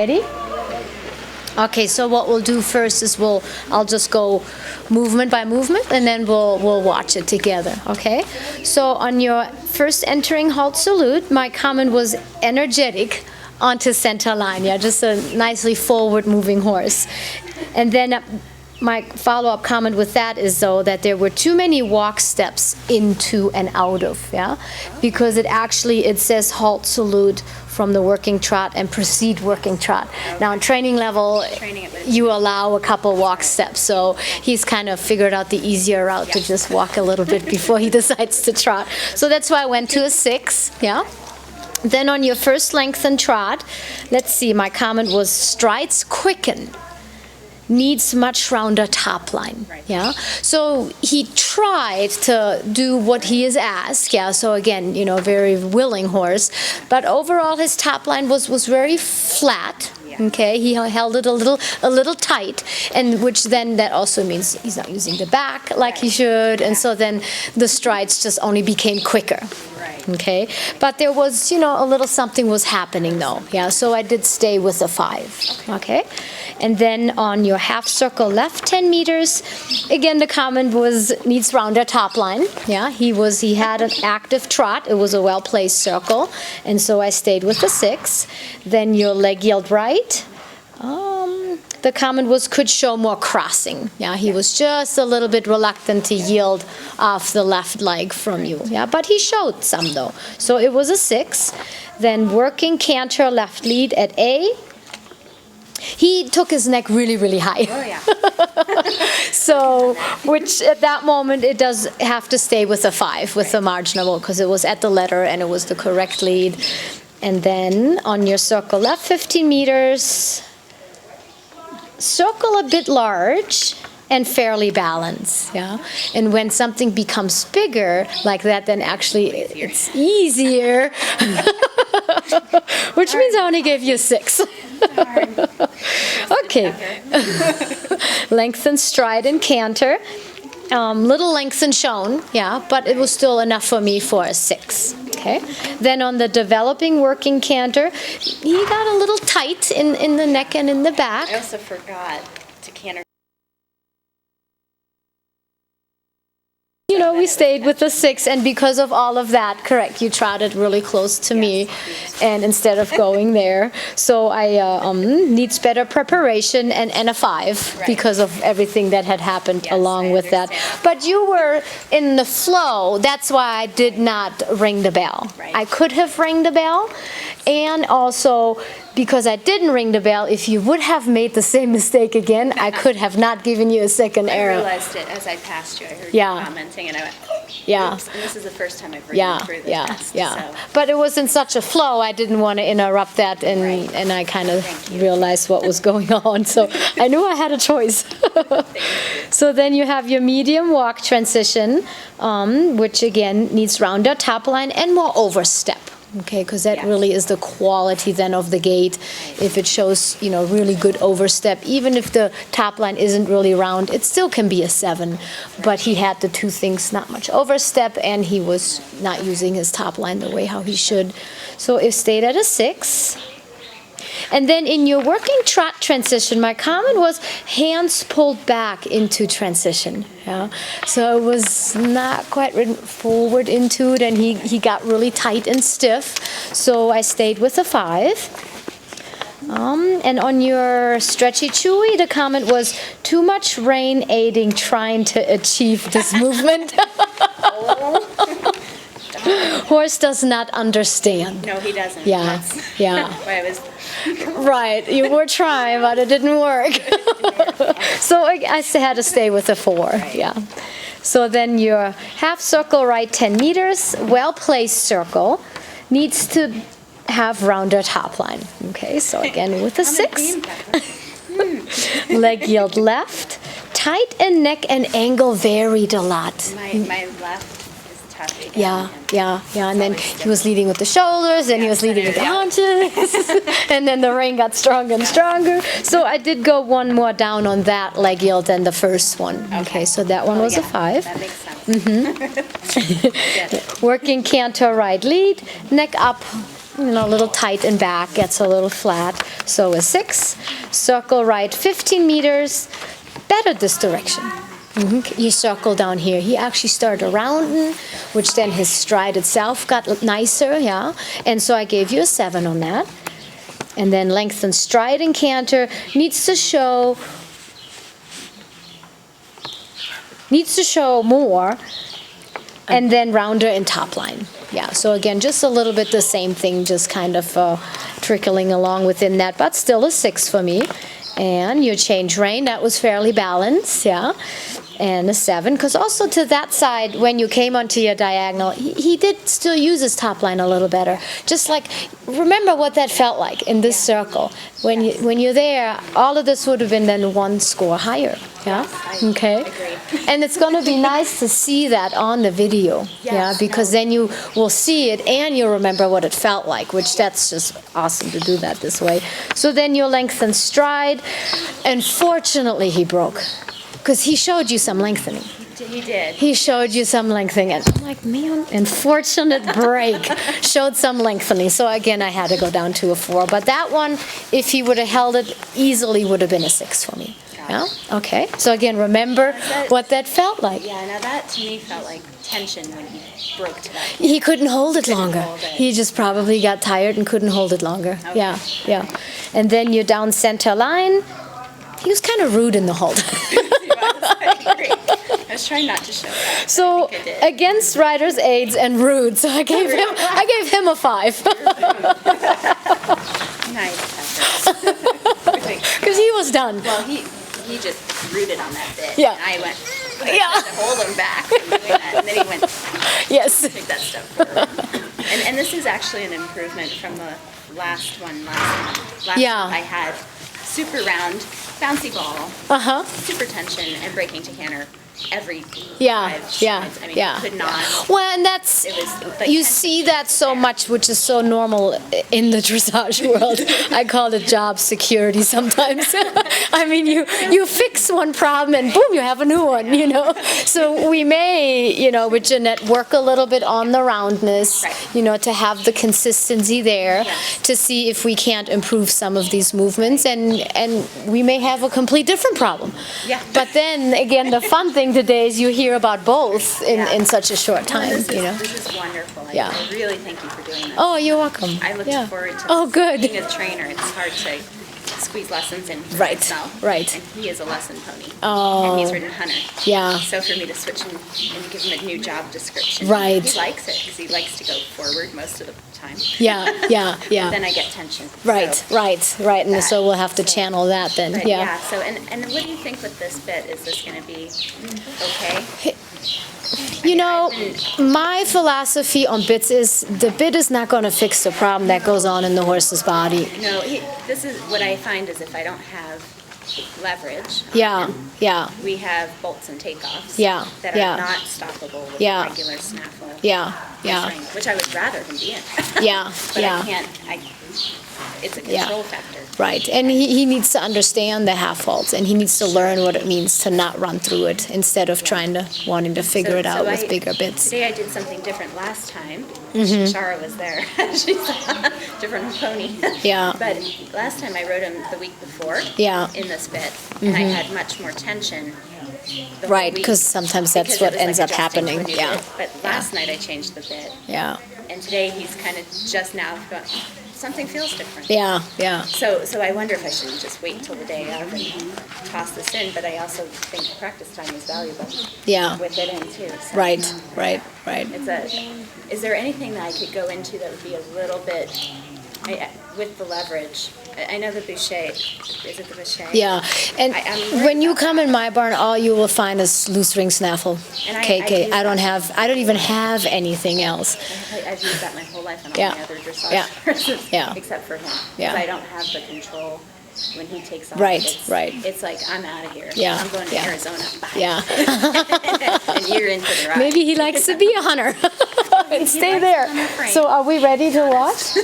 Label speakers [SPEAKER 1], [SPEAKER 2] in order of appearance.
[SPEAKER 1] Ready? Okay, so what we'll do first is I'll just go movement by movement, and then we'll watch it together. Okay. So on your first entering halt salute, my comment was energetic onto center line. Yeah, just a nicely forward moving horse. And then my follow-up comment with that is, though, that there were too many walk steps into and out of, yeah, because it says halt salute from the working trot and proceed working trot. Now, on training level, you allow a couple walk steps, so he's kind of figured out the easier route to just walk a little bit before he decides to trot. So that's why I went to a 6, yeah. Then on your first lengthen trot, let's see, my comment was strides quicken. Needs much rounder top line, yeah. So he tried to do what he is asked, yeah. So again, very willing horse, but overall his top line was very flat. Okay, he held it a little tight, and which then that also means he's not using the back like he should, and so then the strides just only became quicker. Okay, but there was a little something was happening though, yeah. So I did stay with a 5. Okay, and then on your half circle left 10 meters, again the comment was needs rounder top line. Yeah, he had an active trot. It was a well placed circle, and so I stayed with the 6. Then your leg yield right. The comment was could show more crossing. Yeah, he was just a little bit reluctant to yield off the left leg from you. Yeah, but he showed some though. So it was a 6. Then working canter left lead at A. He took his neck really, really high.
[SPEAKER 2] Oh, yeah.
[SPEAKER 1] So, which at that moment, it does have to stay with a 5, with the marginal, because it was at the letter and it was the correct lead. And then on your circle left 15 meters, circle a bit large and fairly balanced, yeah. And when something becomes bigger like that, then actually it's easier. Which means I only gave you a 6. Okay. Lengthen stride and canter. Little lengthen shown, yeah, but it was still enough for me for a 6. Okay. Then on the developing working canter, he got a little tight in the neck and in the back.
[SPEAKER 2] I also forgot to canter.
[SPEAKER 1] We stayed with the 6, and because of all of that, correct, you trotted really close to me, and instead of going there. So I needs better preparation and a 5 because of everything that had happened along with that. But you were in the flow. That's why I did not ring the bell. I could have rang the bell, and also because I didn't ring the bell, if you would have made the same mistake again, I could have not given you a second error.
[SPEAKER 2] I realized it as I passed you. I heard you commenting, and I went, oops. And this is the first time I've ridden through the test. So.
[SPEAKER 1] But it was in such a flow, I didn't want to interrupt that, and I kind of realized what was going on. So I knew I had a choice. So then you have your medium walk transition, which again needs rounder top line and more overstep. Okay, because that really is the quality then of the gait. If it shows, really good overstep, even if the top line isn't really round, it still can be a 7. But he had the two things, not much overstep, and he was not using his top line the way how he should. So it stayed at a 6. And then in your working trot transition, my comment was hands pulled back into transition. Yeah, so it was not quite ridden forward into it, and he got really tight and stiff. So I stayed with a 5. And on your stretchy chewy, the comment was too much rain aiding trying to achieve this movement. Horse does not understand.
[SPEAKER 2] No, he doesn't.
[SPEAKER 1] Yeah,
[SPEAKER 2] Why I was.
[SPEAKER 1] Right, you were trying, but it didn't work. So I had to stay with a 4. Yeah. So then your half circle right 10 meters, well placed circle, needs to have rounder top line. Okay, so again with a 6. Leg yield left, tight in neck and angle varied a lot.
[SPEAKER 2] My left.
[SPEAKER 1] Yeah, and then he was leading with the shoulders, and he was leading with the haunches, and then the rain got stronger and stronger. So I did go one more down on that leg yield than the first one. Okay, so that one was a 5.
[SPEAKER 2] That makes sense.
[SPEAKER 1] Working canter right lead, neck up, a little tight in back, gets a little flat. So a 6. Circle right 15 meters, better this direction. You circle down here. He actually started rounding, which then his stride itself got nicer, yeah. And so I gave you a 7 on that. And then lengthen stride and canter needs to show more, and then rounder in top line. Yeah, so again, just a little bit the same thing, just kind of trickling along within that, but still a 6 for me. And your change rein, that was fairly balanced, yeah. And a 7, because also to that side, when you came onto your diagonal, he did still use his top line a little better. Just like, remember what that felt like in this circle. When you're there, all of this would have been then 1 score higher. Yeah. Okay. And it's going to be nice to see that on the video. Yeah. Because then you will see it and you'll remember what it felt like, which that's just awesome to do that this way. So then you'll lengthen stride. And fortunately, he broke. Because he showed you some lengthening.
[SPEAKER 2] He did.
[SPEAKER 1] He showed you some lengthening. And I'm like, man, unfortunate break. Showed some lengthening. So again, I had to go down to a 4. But that one, if he would have held it, easily would have been a 6 for me. Yeah? Okay. So again, remember what that felt like.
[SPEAKER 2] Yeah, now that to me felt like tension when he broke to that.
[SPEAKER 1] He couldn't hold it longer. He just probably got tired and couldn't hold it longer. Okay. Yeah, yeah. And then you're down center line. He was kind of rude in the hold.
[SPEAKER 2] I was trying not to show that.
[SPEAKER 1] So against Riders, Aids, and Rude, so I gave him a 5.
[SPEAKER 2] Nice.
[SPEAKER 1] Because he was done.
[SPEAKER 2] Well, he just rooted on that bit.
[SPEAKER 1] Yeah.
[SPEAKER 2] And I went.
[SPEAKER 1] Yeah.
[SPEAKER 2] To hold him back from doing that, and then he went.
[SPEAKER 1] Yes.
[SPEAKER 2] Take that step forward. And this is actually an improvement from the last one. Last
[SPEAKER 1] Yeah.
[SPEAKER 2] one I had super round, bouncy ball, super tension, and breaking to canter every 5 strides. I mean, you could not.
[SPEAKER 1] Well, and that's,
[SPEAKER 2] It was like
[SPEAKER 1] you see that so much, which is so normal in the dressage world. I call it job security sometimes. I mean, you fix one problem and boom, you have a new one, you know. So we may, you know, with Jeanette, work a little bit on the roundness, you know, to have the consistency there, to see if we can't improve some of these movements, and we may have a complete different problem.
[SPEAKER 2] Yeah.
[SPEAKER 1] But then, again, the fun thing today is you hear about both in such a short time,
[SPEAKER 2] This
[SPEAKER 1] you know.
[SPEAKER 2] is wonderful.
[SPEAKER 1] Yeah.
[SPEAKER 2] I really thank you for doing this.
[SPEAKER 1] Oh, you're welcome.
[SPEAKER 2] I look
[SPEAKER 1] Yeah.
[SPEAKER 2] forward to
[SPEAKER 1] Oh, good.
[SPEAKER 2] being a trainer. It's hard to squeeze lessons in for
[SPEAKER 1] Right,
[SPEAKER 2] myself.
[SPEAKER 1] right.
[SPEAKER 2] And he is a lesson pony.
[SPEAKER 1] Oh.
[SPEAKER 2] And he's ridden Hunter.
[SPEAKER 1] Yeah.
[SPEAKER 2] So for me to switch and give him a new job description.
[SPEAKER 1] Right.
[SPEAKER 2] He likes it because he likes to go forward most of the time.
[SPEAKER 1] Yeah, yeah, yeah.
[SPEAKER 2] Then I get tension.
[SPEAKER 1] Right,
[SPEAKER 2] So,
[SPEAKER 1] right. And so we'll have to channel that then,
[SPEAKER 2] but
[SPEAKER 1] yeah.
[SPEAKER 2] So, and what do you think with this bit? Is this going to be okay?
[SPEAKER 1] You know, my philosophy on bits is the bit is not going to fix the problem that goes on in the horse's body.
[SPEAKER 2] No, this is what I find is if I don't have leverage.
[SPEAKER 1] Yeah, yeah,
[SPEAKER 2] We have bolts and takeoffs.
[SPEAKER 1] Yeah,
[SPEAKER 2] That
[SPEAKER 1] yeah.
[SPEAKER 2] are not stoppable with
[SPEAKER 1] Yeah.
[SPEAKER 2] regular snaffle.
[SPEAKER 1] yeah, yeah,
[SPEAKER 2] restraint, which I would rather him be in.
[SPEAKER 1] yeah,
[SPEAKER 2] But
[SPEAKER 1] yeah.
[SPEAKER 2] I can't, it's a
[SPEAKER 1] Yeah.
[SPEAKER 2] control factor.
[SPEAKER 1] Right, and he needs to understand the half faults, and he needs to learn what it means to not run through it instead of wanting to figure it out with bigger bits.
[SPEAKER 2] Today I did something different last time.
[SPEAKER 1] Mm-hmm.
[SPEAKER 2] Shara was there. She saw a different pony.
[SPEAKER 1] Yeah.
[SPEAKER 2] But last time I rode him the week before.
[SPEAKER 1] Yeah.
[SPEAKER 2] In this bit, and I had much more tension. the whole
[SPEAKER 1] Right,
[SPEAKER 2] week,
[SPEAKER 1] 'cause sometimes that's
[SPEAKER 2] because
[SPEAKER 1] what
[SPEAKER 2] it was
[SPEAKER 1] ends
[SPEAKER 2] like
[SPEAKER 1] up
[SPEAKER 2] adjusting to a
[SPEAKER 1] happening,
[SPEAKER 2] new
[SPEAKER 1] yeah.
[SPEAKER 2] bit. But last night I changed the bit,
[SPEAKER 1] Yeah,
[SPEAKER 2] and today he's kind of just now got, something feels different.
[SPEAKER 1] yeah, yeah.
[SPEAKER 2] So I wonder if I should just wait till the day of and toss this in, but I also think practice time is valuable.
[SPEAKER 1] Yeah.
[SPEAKER 2] With it in too. So
[SPEAKER 1] Right.
[SPEAKER 2] Is there anything that I could go into that would be a little bit, with the leverage? I know the Boucher, is it the Boucher?
[SPEAKER 1] Yeah, and
[SPEAKER 2] I'm
[SPEAKER 1] when you come in my barn, all you will find is loose ring snaffle,
[SPEAKER 2] And I
[SPEAKER 1] KK.
[SPEAKER 2] use
[SPEAKER 1] I don't even have anything else.
[SPEAKER 2] I've used that my whole life on all
[SPEAKER 1] Yeah.
[SPEAKER 2] my other dressage
[SPEAKER 1] Yeah.
[SPEAKER 2] horses,
[SPEAKER 1] Yeah.
[SPEAKER 2] except for him.
[SPEAKER 1] Yeah.
[SPEAKER 2] Because I don't have the control when he takes off.
[SPEAKER 1] Right,
[SPEAKER 2] It's-
[SPEAKER 1] right.
[SPEAKER 2] It's like, I'm out of here.
[SPEAKER 1] Yeah,
[SPEAKER 2] I'm going to
[SPEAKER 1] yeah.
[SPEAKER 2] Arizona. Bye.
[SPEAKER 1] Yeah,
[SPEAKER 2] And you're in for the ride.
[SPEAKER 1] maybe he likes to be a hunter and stay
[SPEAKER 2] likes
[SPEAKER 1] there.
[SPEAKER 2] hunter frame.
[SPEAKER 1] So are we ready to watch?